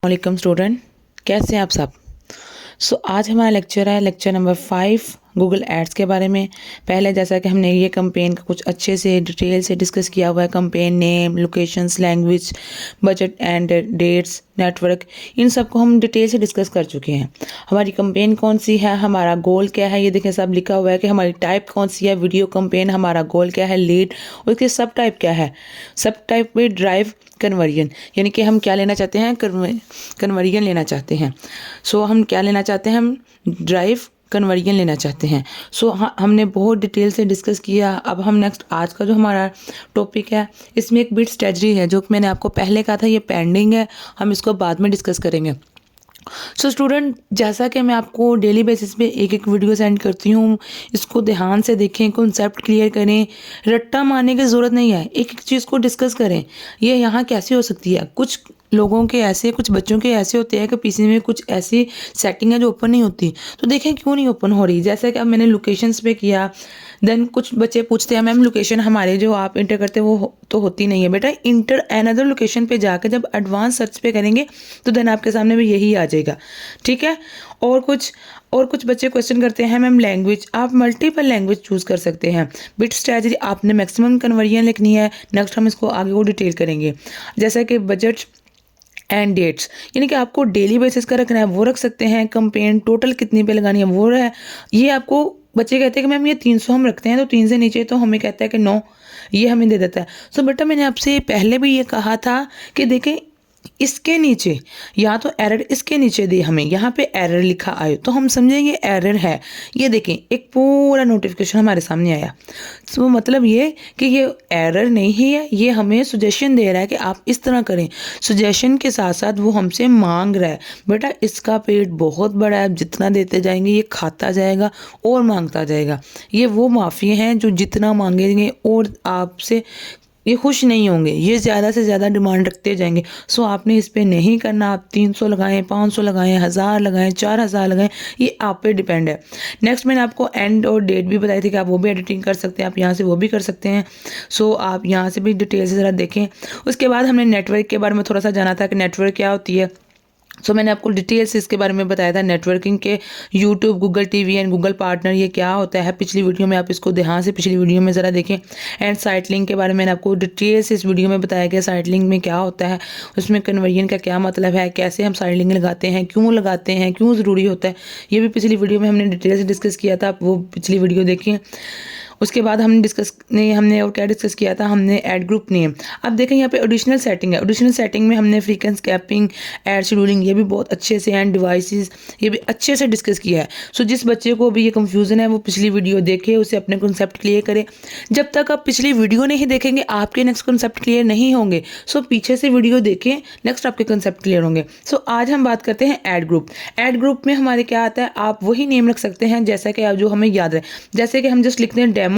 वालेकुम स्टूडेंट, कैसे हैं आप सब। आज हमारा लेक्चर है लेक्चर नंबर 5 गूगल एड्स के बारे में। पहले जैसा कि हमने ये कैंपेन का कुछ अच्छे से डिटेल से डिस्कस किया हुआ है, campaign name, locations, language, budget and dates, network, इन सब को हम डिटेल से डिस्कस कर चुके हैं। हमारी कैंपेन कौन सी है, हमारा गोल क्या है, ये देखें सब लिखा हुआ है कि हमारी टाइप कौन सी है, वीडियो कैंपेन, हमारा गोल क्या है, लीड, और इसके सब टाइप क्या है। सब टाइप में ड्राइव कन्वर्जन, यानी कि हम क्या लेना चाहते हैं, कन्वर्जन लेना चाहते हैं। हम क्या लेना चाहते हैं, हम ड्राइव कन्वर्जन लेना चाहते हैं। हमने बहुत डिटेल से डिस्कस किया। अब हम नेक्स्ट आज का जो हमारा टॉपिक है, इसमें एक बिट स्ट्रेटजी है जो कि मैंने आपको पहले कहा था ये पेंडिंग है, हम इसको बाद में डिस्कस करेंगे। स्टूडेंट, जैसा कि मैं आपको डेली बेसिस पे एक एक वीडियो सेंड करती हूँ, इसको ध्यान से देखें, कॉन्सेप्ट क्लियर करें, रट्टा मारने की ज़रूरत नहीं है, एक एक चीज़ को डिस्कस करें। ये यहाँ कैसे हो सकती है, कुछ लोगों के ऐसे, कुछ बच्चों के ऐसे होते हैं कि पीसी में कुछ ऐसी सेटिंग है जो ओपन नहीं होती। तो देखें क्यों नहीं ओपन हो रही। जैसे कि अब मैंने लोकेशंस पे किया, देन कुछ बच्चे पूछते हैं मैम लोकेशन हमारे जो आप इंटर करते हैं वो तो होती नहीं है। बेटा इंटर अनदर लोकेशन पे जाकर जब एडवांस सर्च पे करेंगे तो देन आपके सामने भी यही आ जाएगा, ठीक है। और कुछ बच्चे क्वेश्चन करते हैं मैम लैंग्वेज, आप मल्टीपल लैंग्वेज चूज़ कर सकते हैं। बिट स्ट्रेटजी आपने मैक्सिमम कन्वर्जन लिखनी है। नेक्स्ट हम इसको आगे वो डिटेल करेंगे। जैसा कि बजट एंड डेट्स, यानी कि आपको डेली बेसिस का रखना है वो रख सकते हैं। कंपेन टोटल कितनी पे लगानी है वो है। ये आपको बच्चे कहते हैं कि मैम ये 300 हम रखते हैं, तो 3 से नीचे तो हमें कहता है कि 9, ये हमें दे देता है। बेटा मैंने आपसे पहले भी ये कहा था कि देखें इसके नीचे या तो एरर इसके नीचे दे, हमें यहाँ पे एरर लिखा आए तो हम समझेंगे एरर है। ये देखें एक पूरा नोटिफिकेशन हमारे सामने आया, मतलब ये कि ये एरर नहीं है, ये हमें सुजेशन दे रहा है कि आप इस तरह करें। सुजेशन के साथ साथ वो हमसे मांग रहा है बेटा इसका पेट बहुत बड़ा है, जितना देते जाएंगे ये खाता जाएगा और मांगता जाएगा। ये वो माफिया हैं जो जितना मांगेंगे और आपसे ये खुश नहीं होंगे, ये ज़्यादा से ज़्यादा डिमांड रखते जाएंगे। आपने इस पे नहीं करना। आप 300 लगाएं, 500 लगाएं, 1000 लगाएं, 4000 लगाएं, ये आप पे डिपेंड है। नेक्स्ट मैंने आपको एंड और डेट भी बताई थी कि आप वो भी एडिटिंग कर सकते हैं, आप यहाँ से वो भी कर सकते हैं। आप यहाँ से भी डिटेल से ज़रा देखें। उसके बाद हमने नेटवर्क के बारे में थोड़ा सा जाना था कि नेटवर्क क्या होती है। मैंने आपको डिटेल से इसके बारे में बताया था नेटवर्किंग के। YouTube, Google TV and Google partner ये क्या होता है, पिछली वीडियो में आप इसको ध्यान से पिछली वीडियो में ज़रा देखें। एंड साइट लिंक के बारे में मैंने आपको डिटेल से इस वीडियो में बताया गया साइट लिंक में क्या होता है, उसमें कन्वर्जन का क्या मतलब है, कैसे हम साइट लिंक लगाते हैं, क्यों ज़रूरी होता है, ये भी पिछली वीडियो में हमने डिटेल से डिस्कस किया था, आप वो पिछली वीडियो देखिए। उसके बाद हमने और क्या डिस्कस किया था, हमने ऐड ग्रुप नेम। अब देखें यहाँ पे एडिशनल सेटिंग है। एडिशनल सेटिंग में हमने फ्रीक्वेंस कैपिंग, ऐड शेड्यूलिंग, ये भी बहुत अच्छे से, एंड डिवाइसेस, ये भी अच्छे से डिस्कस किया है। जिस बच्चे को भी ये कंफ्यूजन है वो पिछली वीडियो देखे, उसे अपने कॉन्सेप्ट क्लियर करे। जब तक आप पिछली वीडियो नहीं देखेंगे आपके नेक्स्ट कॉन्सेप्ट क्लियर नहीं होंगे। पीछे से वीडियो देखें, नेक्स्ट आपके कॉन्सेप्ट क्लियर होंगे। आज हम बात करते हैं ऐड ग्रुप। ऐड ग्रुप में हमारे क्या आता है, आप वही नेम रख सकते हैं जैसा कि आप जो हमें याद है। जैसे कि हम जस्ट लिखते हैं डेमो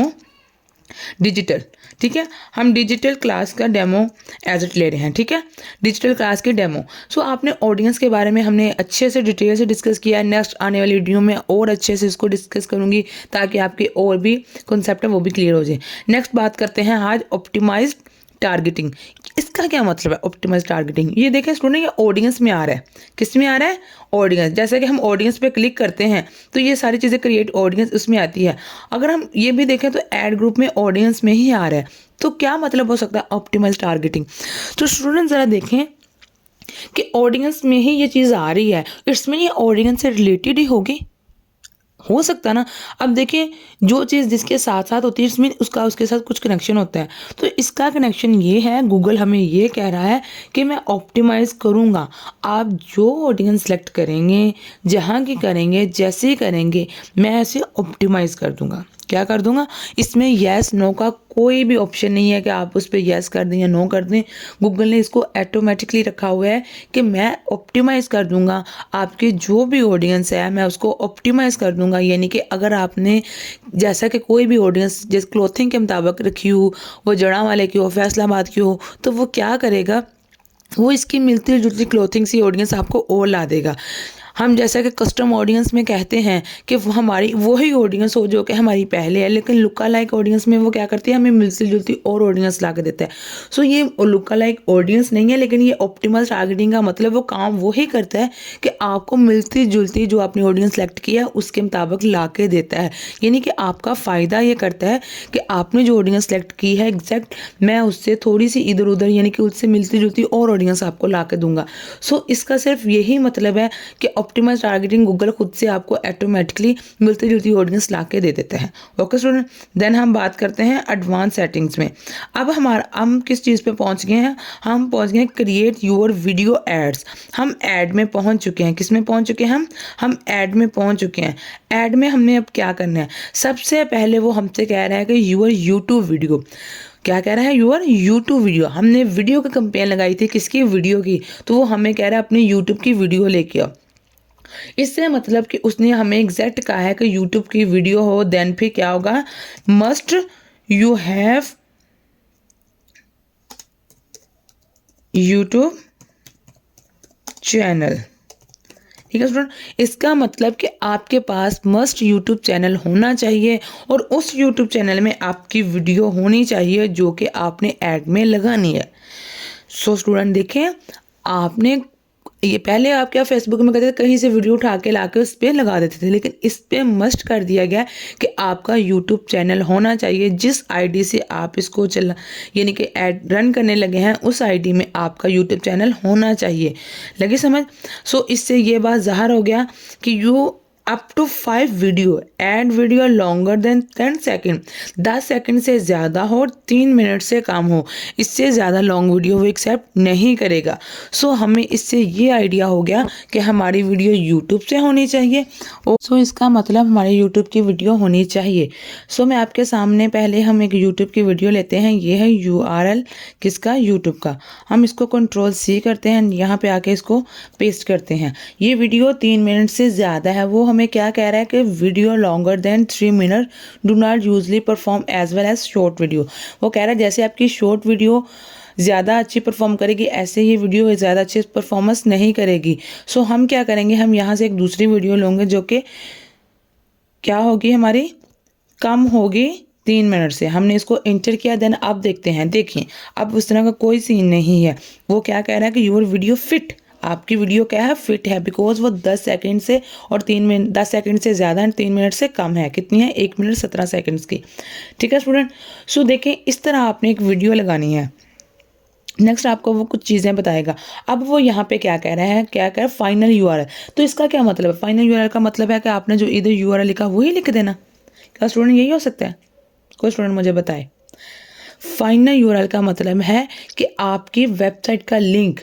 डिजिटल, ठीक है, हम डिजिटल क्लास का डेमो एज इट ले रहे हैं, ठीक है, डिजिटल क्लास के डेमो। आपने ऑडियंस के बारे में हमने अच्छे से डिटेल से डिस्कस किया है। नेक्स्ट आने वाली वीडियो में और अच्छे से इसको डिस्कस करूंगी ताकि आपके और भी कॉन्सेप्ट है वो भी क्लियर हो जाए। नेक्स्ट बात करते हैं आज ऑप्टिमाइज्ड टारगेटिंग। इसका क्या मतलब है ऑप्टिमाइज टारगेटिंग, ये देखें स्टूडेंट, ये ऑडियंस में आ रहा है। किस में आ रहा है, ऑडियंस। जैसे कि हम ऑडियंस पे क्लिक करते हैं तो ये सारी चीज़ें क्रिएट ऑडियंस उसमें आती है। अगर हम ये भी देखें तो ऐड ग्रुप में ऑडियंस में ही आ रहा है, तो क्या मतलब हो सकता है ऑप्टिमाइज टारगेटिंग। स्टूडेंट ज़रा देखें कि ऑडियंस में ही ये चीज़ आ रही है, इसमें ये ऑडियंस से रिलेटेड ही होगी, हो सकता ना। अब देखिए जो चीज़ जिसके साथ साथ होती है इसमें उसके साथ कुछ कनेक्शन होता है। तो इसका कनेक्शन ये है, गूगल हमें ये कह रहा है कि मैं ऑप्टिमाइज़ करूँगा। आप जो ऑडियंस सेलेक्ट करेंगे, जहाँ की करेंगे, जैसे करेंगे, मैं ऐसे ऑप्टिमाइज़ कर दूँगा। क्या कर दूंगा, इसमें येस नो का कोई भी ऑप्शन नहीं है कि आप उस पर येस कर दें या नो कर दें। गूगल ने इसको ऑटोमेटिकली रखा हुआ है कि मैं ऑप्टिमाइज़ कर दूंगा। आपके जो भी ऑडियंस है मैं उसको ऑप्टिमाइज़ कर दूंगा। यानी कि अगर आपने जैसा कि कोई भी ऑडियंस जैसे क्लोथिंग के मुताबिक रखी हो, वो जड़ा वाले की हो, फैसलाबाद की हो, तो वो क्या करेगा, वो इसकी मिलती जुलती क्लोथिंग सी ऑडियंस आपको और ला देगा। हम जैसा कि कस्टम ऑडियंस में कहते हैं कि वो हमारी वही ऑडियंस हो जो कि हमारी पहले है, लेकिन लुका लाइक ऑडियंस में वो क्या करती है, हमें मिलती जुलती और ऑडियंस ला के देता है। सो ये लुका लाइक ऑडियंस नहीं है, लेकिन ये ऑप्टिमल टारगेटिंग का मतलब वो काम वही करता है कि आपको मिलती जुलती जो आपने ऑडियंस सेलेक्ट किया उसके मुताबिक ला के देता है। यानी कि आपका फ़ायदा ये करता है कि आपने जो ऑडियंस सेलेक्ट की है एग्जैक्ट मैं उससे थोड़ी सी इधर उधर यानी कि उससे मिलती जुलती और ऑडियंस आपको ला के दूंगा। सो इसका सिर्फ यही मतलब है कि ऑप्टिमल टारगेटिंग गूगल खुद से आपको ऑटोमेटिकली मिलती जुलती ऑडियंस ला के दे देता है। ओके स्टूडेंट, देन हम बात करते हैं एडवांस सेटिंग्स में। अब हम किस चीज़ पे पहुंच गए हैं, हम पहुंच गए हैं क्रिएट योर वीडियो एड्स। हम ऐड में पहुंच चुके हैं। किस में पहुंच चुके हैं हम ऐड में पहुंच चुके हैं। ऐड में हमने अब क्या करना है, सबसे पहले वो हमसे कह रहा है कि यूर यूट्यूब वीडियो, क्या कह रहा है, यूर यूट्यूब वीडियो। हमने वीडियो की कंपेन लगाई थी, किसकी, वीडियो की, तो वो हमें कह रहा है अपने यूट्यूब की वीडियो लेके आओ। इससे मतलब कि उसने हमें एग्जैक्ट कहा है कि यूट्यूब की वीडियो हो, देन फिर क्या होगा, must you have YouTube channel. ठीक है स्टूडेंट, इसका मतलब कि आपके पास मस्ट यूट्यूब चैनल होना चाहिए और उस यूट्यूब चैनल में आपकी वीडियो होनी चाहिए जो कि आपने ऐड में लगानी है। सो स्टूडेंट देखें, आपने ये पहले आप क्या फेसबुक में करते थे, कहीं से वीडियो उठा के ला के उस पर लगा देते थे, लेकिन इस पर मस्ट कर दिया गया कि आपका यूट्यूब चैनल होना चाहिए। जिस आईडी से आप इसको चला यानी कि ऐड रन करने लगे हैं उस आईडी में आपका यूट्यूब चैनल होना चाहिए। लगी समझ। सो इससे ये बात ज़ाहिर हो गया कि you up to 5 video ad video longer than 10 second, 10 second से ज़्यादा हो, 3 मिनट से कम हो, इससे ज़्यादा लॉन्ग वीडियो वो एक्सेप्ट नहीं करेगा। सो हमें इससे ये आइडिया हो गया कि हमारी वीडियो यूट्यूब से होनी चाहिए। सो इसका मतलब हमारे यूट्यूब की वीडियो होनी चाहिए। सो मैं आपके सामने पहले हम एक यूट्यूब की वीडियो लेते हैं। ये है URL किसका, यूट्यूब का। हम इसको Ctrl+C करते हैं, यहाँ पे आके इसको पेस्ट करते हैं। ये वीडियो 3 मिनट से ज़्यादा है। वो हमें क्या कह रहा है कि video longer than 3 minute do not usually perform as well as short video. वो कह रहा है जैसे आपकी शॉर्ट वीडियो ज़्यादा अच्छी परफॉर्म करेगी ऐसे ये वीडियो ज़्यादा अच्छी परफॉर्मेंस नहीं करेगी। सो हम क्या करेंगे, हम यहाँ से एक दूसरी वीडियो लेंगे जो कि क्या होगी, हमारी कम होगी 3 मिनट से। हमने इसको इंटर किया, देन अब देखते हैं। देखिए अब उस तरह का कोई सीन नहीं है। वो क्या कह रहा है कि यूर वीडियो फिट, आपकी वीडियो क्या है, फिट है, बिकॉज वो 10 सेकंड से और 3 मिनट 10 सेकंड से ज़्यादा 3 मिनट से कम है। कितनी है, 1 मिनट 17 सेकंड्स की। ठीक है स्टूडेंट। सो देखें इस तरह आपने एक वीडियो लगानी है। नेक्स्ट आपको वो कुछ चीज़ें बताएगा। अब वो यहाँ पे क्या कह रहा है, क्या कह रहा है, फाइनल URL। तो इसका क्या मतलब है, फाइनल URL का मतलब है कि आपने जो इधर URL लिखा वही लिख देना। क्या स्टूडेंट यही हो सकता है, कोई स्टूडेंट मुझे बताए। फाइनल URL का मतलब है कि आपकी वेबसाइट का लिंक,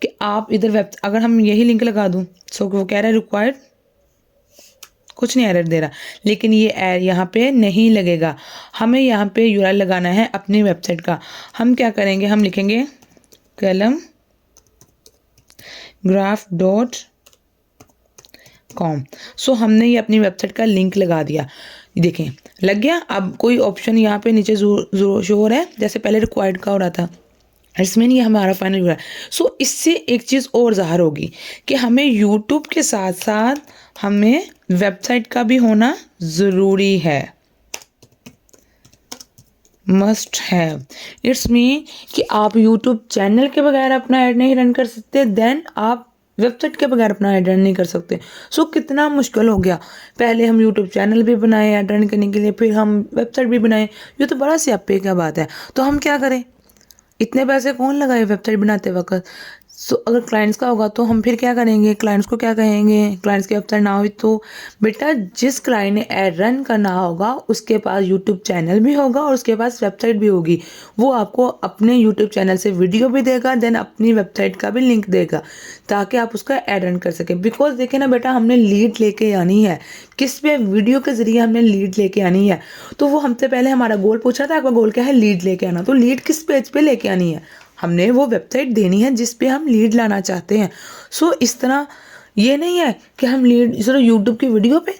कि आप इधर अगर हम यही लिंक लगा दूं, सो वो कह रहा है रिक्वायर्ड, कुछ नहीं एरर दे रहा, लेकिन ये यहाँ पे नहीं लगेगा। हमें यहाँ पे URL लगाना है अपनी वेबसाइट का। हम क्या करेंगे, हम लिखेंगे kalamgraph.com। सो हमने ये अपनी वेबसाइट का लिंक लगा दिया। देखें लग गया। अब कोई ऑप्शन यहाँ पे नीचे शो हो रहा है, जैसे पहले रिक्वायर्ड का हो रहा था, इसमें नहीं, हमारा फाइनल URL। सो इससे एक चीज़ और ज़ाहिर होगी कि हमें यूट्यूब के साथ साथ हमें वेबसाइट का भी होना ज़रूरी है, मस्ट है। इट्स मीन कि आप यूट्यूब चैनल के बगैर अपना ऐड नहीं रन कर सकते, देन आप वेबसाइट के बगैर अपना ऐड रन नहीं कर सकते। सो कितना मुश्किल हो गया। पहले हम यूट्यूब चैनल भी बनाए ऐड रन करने के लिए, फिर हम वेबसाइट भी बनाए। ये तो बड़ा स्यापे का बात है। तो हम क्या करें, इतने पैसे कौन लगाए वेबसाइट बनाते वक्त। सो अगर क्लाइंट्स का होगा तो हम फिर क्या करेंगे, क्लाइंट्स को क्या कहेंगे, क्लाइंट्स की वेबसाइट ना हुई तो बेटा जिस क्लाइंट ने ऐड रन करना होगा उसके पास यूट्यूब चैनल भी होगा और उसके पास वेबसाइट भी होगी। वो आपको अपने यूट्यूब चैनल से वीडियो भी देगा, देन अपनी वेबसाइट का भी लिंक देगा ताकि आप उसका ऐड रन कर सकें। बिकॉज देखें ना बेटा, हमने लीड लेके आनी है, किस पे, वीडियो के ज़रिए हमने लीड लेके आनी है। तो वो हमसे पहले हमारा गोल पूछा था, आपका गोल क्या है, लीड लेके आना। तो लीड किस पेज पे लेके आनी है, हमने वो वेबसाइट देनी है जिस पे हम लीड लाना चाहते हैं। सो इस तरह ये नहीं है कि हम लीड सिर्फ यूट्यूब की वीडियो पे,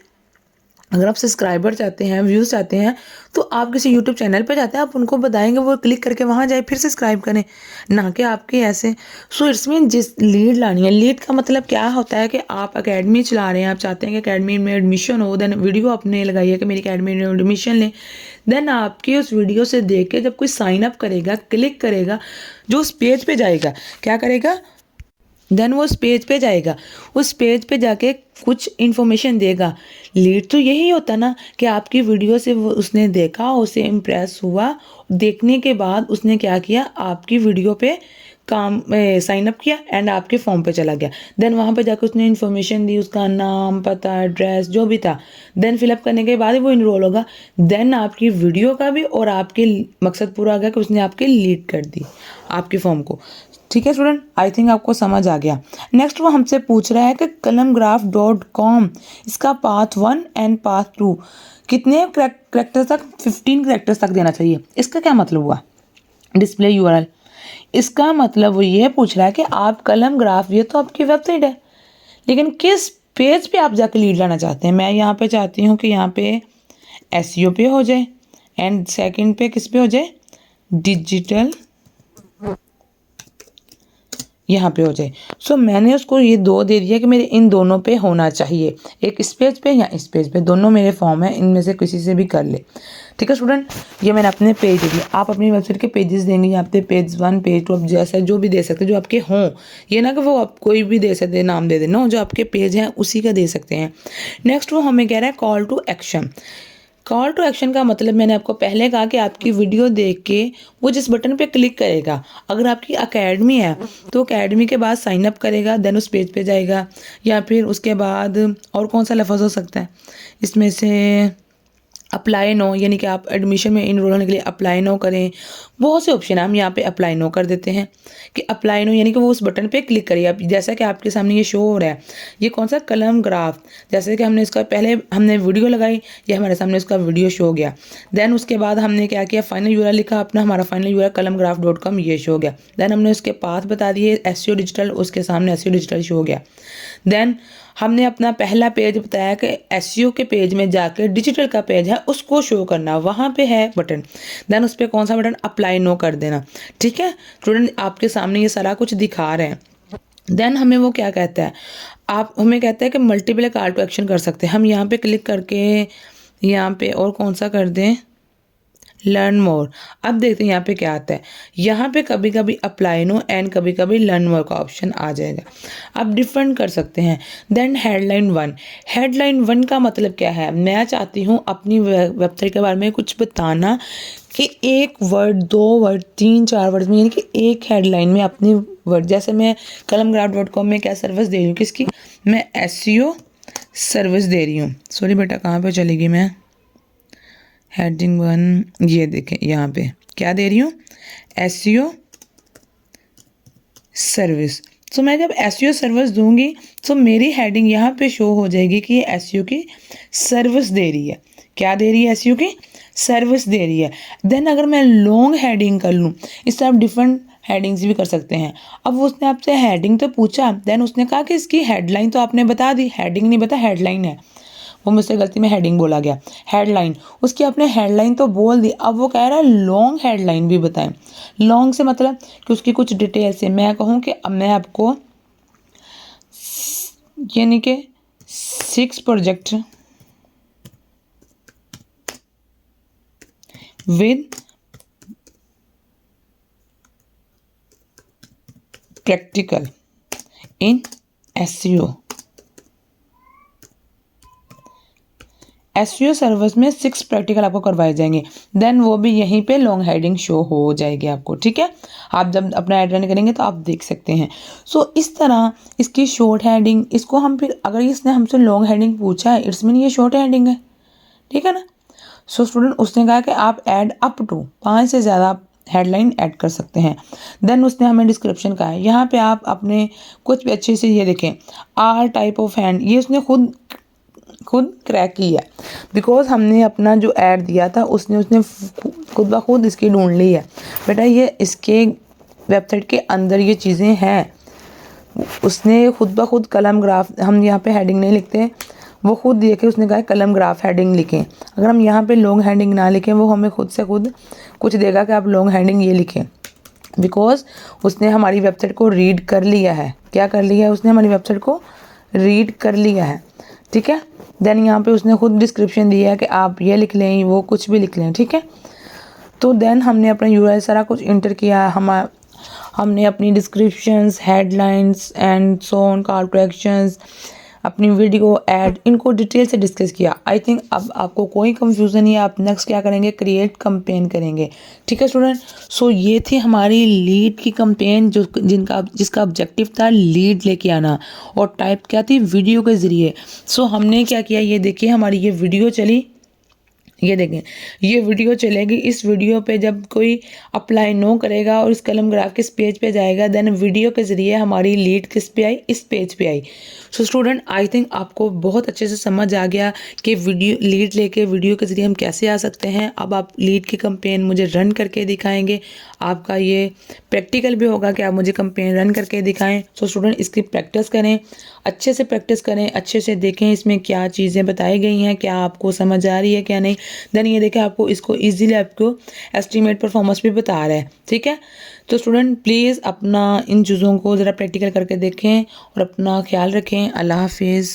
अगर आप सब्सक्राइबर चाहते हैं, व्यूज़ चाहते हैं, तो आप किसी यूट्यूब चैनल पे जाते हैं, आप उनको बताएंगे, वो क्लिक करके वहाँ जाए, फिर सब्सक्राइब करें, ना कि आपके ऐसे। सो इट्स मीन जिस लीड लानी है, लीड का मतलब क्या होता है कि आप अकेडमी चला रहे हैं, आप चाहते हैं कि अकेडमी में एडमिशन हो, देन वीडियो आपने लगाई है कि मेरी अकेडमी में एडमिशन लें, देन आपकी उस वीडियो से देख के जब कोई साइन अप करेगा, क्लिक करेगा, जो उस पेज पे जाएगा, क्या करेगा, देन वो उस पेज पे जाएगा, उस पेज पे जाके कुछ इन्फॉर्मेशन देगा। लीड तो यही होता ना कि आपकी वीडियो से वो उसने देखा, उसे इम्प्रेस हुआ, देखने के बाद उसने क्या किया, आपकी वीडियो पे काम साइन अप किया एंड आपके फॉर्म पे चला गया। देन वहाँ पे जाकर उसने इन्फॉर्मेशन दी, उसका नाम, पता, एड्रेस जो भी था, देन फिलअप करने के बाद ही वो इनरोल होगा। देन आपकी वीडियो का भी और आपके मकसद पूरा आ गया कि उसने आपके लीड कर दी आपके फॉर्म को। ठीक है स्टूडेंट, आई थिंक आपको समझ आ गया। नेक्स्ट वो हमसे पूछ रहा है कि kalamgraph.com इसका पाथ 1 एंड पाथ 2 कितने करेक्टर्स तक, 15 करेक्टर्स तक देना चाहिए। इसका क्या मतलब हुआ, डिस्प्ले यूआरएल, इसका मतलब वो ये पूछ रहा है कि आप कलम ग्राफ, ये तो आपकी वेबसाइट है, लेकिन किस पेज पे आप जाके लीड लाना चाहते हैं। मैं यहाँ पे चाहती हूँ कि यहाँ पे एसईओ पे हो जाए एंड सेकंड पे किस पे हो जाए, डिजिटल, यहाँ पे हो जाए। सो मैंने उसको ये 2 दे दिया कि मेरे इन दोनों पे होना चाहिए, एक इस पेज पे या इस पेज पे, दोनों मेरे फॉर्म है, इनमें से किसी से भी कर ले। ठीक है स्टूडेंट, ये मैंने अपने पेज दे दिया। आप अपनी वेबसाइट के पेजेस देंगे, यहाँ पे पेज 1, पेज 2, आप जैसा जो भी दे सकते हैं जो आपके हों, ये ना कि वो आप कोई भी दे सकते, नाम दे देना, जो आपके पेज हैं उसी का दे सकते हैं। नेक्स्ट वो हमें कह रहा है call to action. Call to action का मतलब मैंने आपको पहले कहा कि आपकी वीडियो देख के वो जिस बटन पे क्लिक करेगा, अगर आपकी अकेडमी है तो अकेडमी के बाद साइन अप करेगा, देन उस पेज पे जाएगा, या फिर उसके बाद और कौन सा लफ्ज़ हो सकता है इसमें से, अप्लाई नो, यानी कि आप एडमिशन में इनरोल होने के लिए अप्लाई नो करें। बहुत से ऑप्शन है, हम यहाँ पे अप्लाई नो कर देते हैं कि अप्लाई नो, यानी कि वो उस बटन पे क्लिक करिए। अब जैसा कि आपके सामने ये शो हो रहा है, ये कौन सा, कलम ग्राफ, जैसे कि हमने इसका पहले हमने वीडियो लगाई, ये हमारे सामने उसका वीडियो शो हो गया। देन उसके बाद हमने क्या किया, फाइनल यूआरएल लिखा अपना, हमारा फाइनल यूआरएल kalamgraph.com ये शो हो गया। देन हमने उसके पाथ बता दिए, एसईओ डिजिटल, उसके सामने एसईओ डिजिटल शो हो गया। देन हमने अपना पहला पेज बताया कि एसईओ के पेज में जाकर डिजिटल का पेज है उसको शो करना, वहाँ पे है बटन, देन उस पर कौन सा बटन, अप्लाई नो कर देना। ठीक है स्टूडेंट, आपके सामने ये सारा कुछ दिखा रहे हैं। देन हमें वो क्या कहता है, आप हमें कहता है कि मल्टीपल कॉल टू एक्शन कर सकते हैं। हम यहाँ पे क्लिक करके यहाँ पे और कौन सा कर दें, लर्न मोर। अब देखते हैं यहाँ पे क्या आता है, यहाँ पे कभी कभी अप्लाई नो एंड कभी कभी लर्न मोर का ऑप्शन आ जाएगा, आप डिफरेंट कर सकते हैं। देन हेडलाइन 1, हेडलाइन 1 का मतलब क्या है, मैं चाहती हूँ अपनी वेबसाइट के बारे में कुछ बताना कि 1 वर्ड, 2 वर्ड, 3, 4 वर्ड में, यानी कि एक हेडलाइन में अपनी वर्ड, जैसे मैं kalamgraph.com में क्या सर्विस दे रही हूँ, किसकी, मैं एसईओ सर्विस दे रही हूँ। सॉरी बेटा, कहाँ पे चलेगी मैं, हेडिंग 1, ये देखें यहाँ पे क्या दे रही हूँ, एसईओ सर्विस। तो मैं जब एसईओ सर्विस दूंगी तो मेरी हेडिंग यहाँ पे शो हो जाएगी कि ये एसईओ की सर्विस दे रही है। क्या दे रही है, एसईओ की सर्विस दे रही है। देन अगर मैं लॉन्ग हेडिंग कर लूँ, इससे आप डिफरेंट हेडिंग्स भी कर सकते हैं। अब उसने आपसे हेडिंग तो पूछा, देन उसने कहा कि इसकी हेडलाइन तो आपने बता दी, हेडिंग नहीं बता, हेडलाइन है, वो मुझसे गलती में हेडिंग बोला गया, हेडलाइन, उसकी आपने हेडलाइन तो बोल दी। अब वो कह रहा है लॉन्ग हेडलाइन भी बताएं। लॉन्ग से मतलब कि उसकी कुछ डिटेल्स है, मैं कहूँ कि अब मैं आपको यानी कि 6 project with practical in SEO, SEO service में 6 प्रैक्टिकल आपको करवाए जाएंगे। देन वो भी यहीं पे लॉन्ग हेडिंग शो हो जाएगी आपको। ठीक है, आप जब अपना एड रन करेंगे तो आप देख सकते हैं। सो इस तरह इसकी शॉर्ट हेडिंग, इसको हम फिर अगर इसने हमसे लॉन्ग हेडिंग पूछा है, इट्स मीन ये शॉर्ट हेडिंग है। ठीक है ना। सो स्टूडेंट, उसने कहा कि आप ऐड अप टू 5 से ज़्यादा हेडलाइन ऐड कर सकते हैं। देन उसने हमें डिस्क्रिप्शन का है, यहाँ पे आप अपने कुछ भी अच्छे से ये देखें, आल टाइप ऑफ हैंड, ये उसने खुद क्रैक की है, बिकॉज हमने अपना जो ऐड दिया था उसने खुद ब खुद इसकी ढूंढ ली है। बेटा ये इसके वेबसाइट के अंदर ये चीज़ें हैं, उसने खुद ब खुद कलम ग्राफ, हम यहाँ पे हेडिंग नहीं लिखते, वो खुद दिए कि उसने कहा कलम ग्राफ हेडिंग लिखें। अगर हम यहाँ पे लॉन्ग हेडिंग ना लिखें, वो हमें खुद से खुद कुछ देगा कि आप लॉन्ग हेडिंग ये लिखें, बिकॉज उसने हमारी वेबसाइट को रीड कर लिया है। क्या कर लिया है? उसने हमारी वेबसाइट को रीड कर लिया है, ठीक है। देन यहाँ पे उसने खुद डिस्क्रिप्शन दिया है कि आप ये लिख लें, वो कुछ भी लिख लें, ठीक है। तो देन हमने अपना यूआरएल सारा कुछ इंटर किया, हमने अपनी descriptions, headlines and so on, call to actions, अपनी वीडियो, ऐड, इनको डिटेल से डिस्कस किया। आई थिंक अब आपको कोई कंफ्यूजन नहीं है। आप नेक्स्ट क्या करेंगे? क्रिएट कैंपेन करेंगे, ठीक है स्टूडेंट। सो ये थी हमारी लीड की कैंपेन, जिसका ऑब्जेक्टिव था लीड लेके आना, और टाइप क्या थी? वीडियो के ज़रिए। सो हमने क्या किया, ये देखिए हमारी ये वीडियो चली, ये देखें ये वीडियो चलेगी। इस वीडियो पे जब कोई अप्लाई नो करेगा और इस कलम ग्राफ किस पेज पे जाएगा, देन वीडियो के ज़रिए हमारी लीड किस पे आई? इस पेज पे आई। सो स्टूडेंट, आई थिंक आपको बहुत अच्छे से समझ आ गया कि वीडियो लीड लेके वीडियो के ज़रिए हम कैसे आ सकते हैं। अब आप लीड की कैंपेन मुझे रन करके दिखाएंगे। आपका ये प्रैक्टिकल भी होगा कि आप मुझे कैंपेन रन करके दिखाएं। सो स्टूडेंट, इसकी प्रैक्टिस करें, अच्छे से प्रैक्टिस करें, अच्छे से देखें इसमें क्या चीज़ें बताई गई हैं, क्या आपको समझ आ रही है क्या नहीं। देन ये देखें आपको इसको इजीली आपको एस्टीमेट परफॉर्मेंस भी बता रहा है, ठीक है। तो स्टूडेंट प्लीज़ अपना इन चीज़ों को ज़रा प्रैक्टिकल करके देखें और अपना ख्याल रखें। अल्लाह हाफिज़।